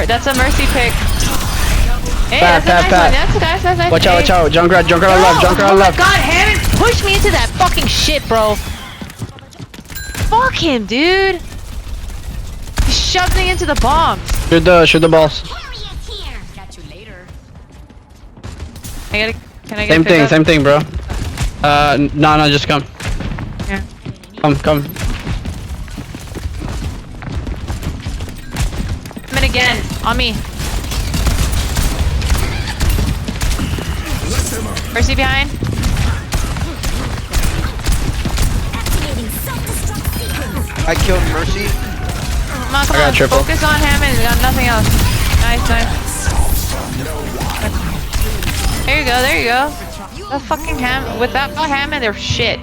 That's a Mercy pick. Hey, Pat, that's a Pat, nice one. That's nice. Watch Hey. out. Junkrat on left. Junkrat on left. Oh my god, Hammond pushed me into that fucking shit, bro. Fuck him, dude. He shoved me into the bomb. Shoot the balls. Catch you later. Can I get Same thing, bro. No, just come. Here. Come. Come in again. On me. Mercy behind. I killed Mercy. Come on. I got triple. Focus on Hammond. We got nothing else. Nice. There you go. The fucking Hammond. Without Hammond, they're shit.